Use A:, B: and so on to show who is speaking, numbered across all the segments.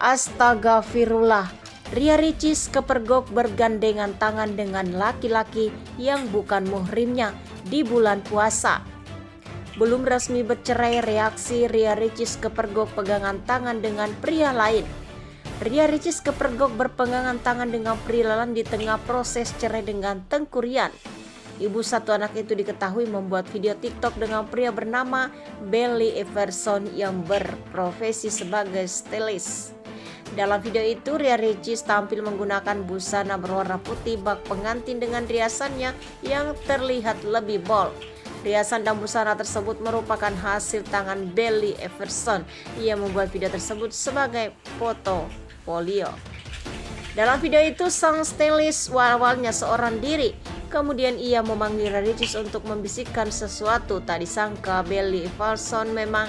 A: Astagfirullah, Ria Ricis kepergok bergandengan tangan dengan laki-laki yang bukan muhrimnya di bulan puasa. Belum resmi bercerai, reaksi Ria Ricis kepergok pegangan tangan dengan pria lain. Ria Ricis kepergok berpegangan tangan dengan pria lain di tengah proses cerai dengan Tengku Ryan. Ibu satu anak itu diketahui membuat video TikTok dengan pria bernama Belly Everson yang berprofesi sebagai stylist. Dalam video itu, Ria Ricis tampil menggunakan busana berwarna putih bak pengantin dengan riasannya yang terlihat lebih bold. Riasan dan busana tersebut merupakan hasil tangan Belly Everson. Ia membuat video tersebut sebagai portofolio. Dalam video itu, sang stylist awalnya seorang diri. Kemudian ia memanggil Ria Ricis untuk membisikkan sesuatu. Tak disangka Belly Everson memang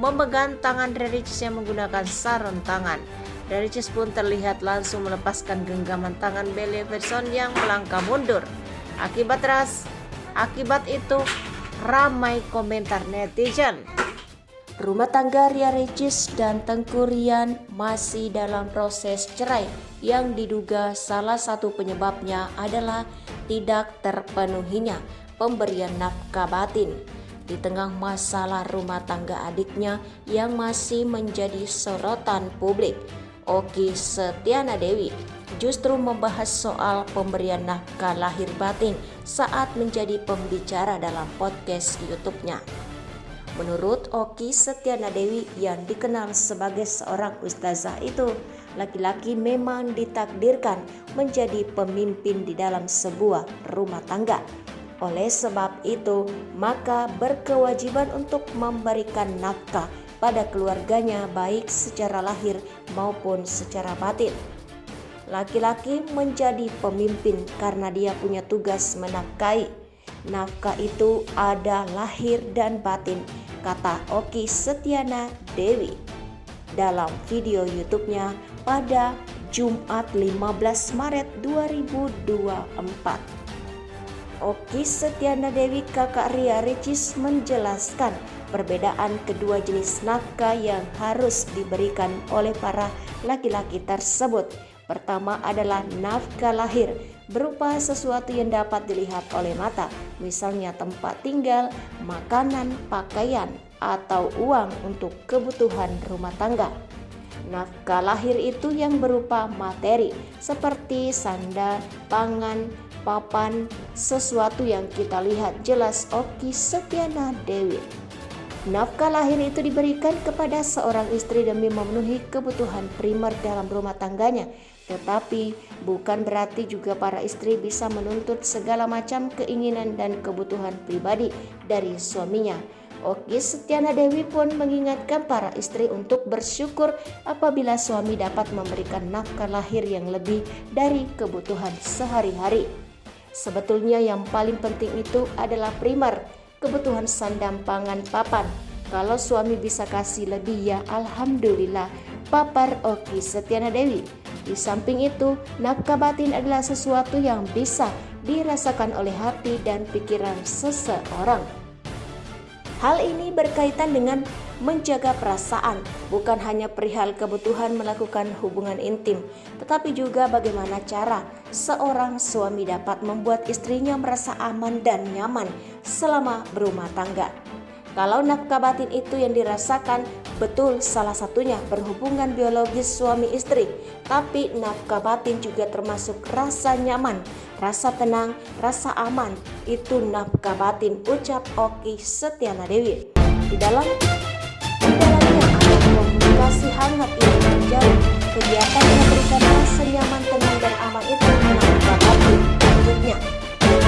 A: memegang tangan Ria Ricis yang menggunakan sarung tangan. Ria Ricis pun terlihat langsung melepaskan genggaman tangan Belly Everson yang melangkah mundur. Akibat itu ramai komentar netizen. Rumah tangga Ria Ricis dan Tengku Ryan masih dalam proses cerai yang diduga salah satu penyebabnya adalah tidak terpenuhinya pemberian nafkah batin. Di tengah masalah rumah tangga adiknya yang masih menjadi sorotan publik, Okky Setiana Dewi justru membahas soal pemberian nafkah lahir batin saat menjadi pembicara dalam podcast YouTube-nya. Menurut Okky Setiana Dewi yang dikenal sebagai seorang ustazah itu, laki-laki memang ditakdirkan menjadi pemimpin di dalam sebuah rumah tangga. Oleh sebab itu, maka berkewajiban untuk memberikan nafkah pada keluarganya baik secara lahir maupun secara batin. Laki-laki menjadi pemimpin karena dia punya tugas menafkahi. Nafkah itu ada lahir dan batin, kata Okky Setiana Dewi dalam video YouTube-nya pada Jumat 15 Maret 2024. Okky Setiana Dewi, kakak Ria Ricis, menjelaskan perbedaan kedua jenis nafkah yang harus diberikan oleh para laki-laki tersebut. Pertama adalah nafkah lahir, berupa sesuatu yang dapat dilihat oleh mata, misalnya tempat tinggal, makanan, pakaian, atau uang untuk kebutuhan rumah tangga. Nafkah lahir itu yang berupa materi, seperti sandal, pangan, papan, sesuatu yang kita lihat jelas. Okky Setiana Dewi. Nafkah lahir itu diberikan kepada seorang istri demi memenuhi kebutuhan primer dalam rumah tangganya. Tetapi bukan berarti juga para istri bisa menuntut segala macam keinginan dan kebutuhan pribadi dari suaminya. Okky Setiana Dewi pun mengingatkan para istri untuk bersyukur apabila suami dapat memberikan nafkah lahir yang lebih dari kebutuhan sehari-hari. Sebetulnya yang paling penting itu adalah primer, kebutuhan sandang, pangan, papan. Kalau suami bisa kasih lebih, ya alhamdulillah, papar Okky Setiana Dewi. Di samping itu, nafkah batin adalah sesuatu yang bisa dirasakan oleh hati dan pikiran seseorang. Hal ini berkaitan dengan menjaga perasaan, bukan hanya perihal kebutuhan melakukan hubungan intim, tetapi juga bagaimana cara seorang suami dapat membuat istrinya merasa aman dan nyaman selama berumah tangga. Kalau nafkah batin itu yang dirasakan, betul salah satunya berhubungan biologis suami istri, tapi nafkah batin juga termasuk rasa nyaman, rasa tenang, rasa aman. Itu nafkah batin, ucap Okky Setiana Dewi. Di dalamnya ada komunikasi hangat yang terjalin. Kegiatan yang memberikan rasa nyaman, tenang, dan aman itu nafkah batin menurutnya.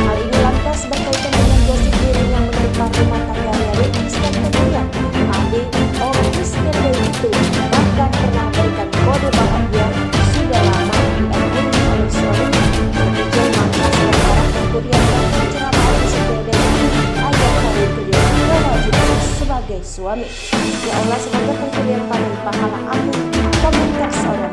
A: Hal ini lantas berkaitan dengan gosip diri yang menimpa rumah tangga Ria Ricis dan Tengku Ryan. Adik Okky Setiana Dewi itu bahkan pernah memberikan kode bahwa dia sudah lama diamini oleh suaminya. Netizen mengatakan orang Tengku Ryan dan menceramakan Setiana Dewi agar tahu kewajiban sebagai suami. Ya Allah, semoga Tengku Ryan paling pahala. Amin. Komentar seorang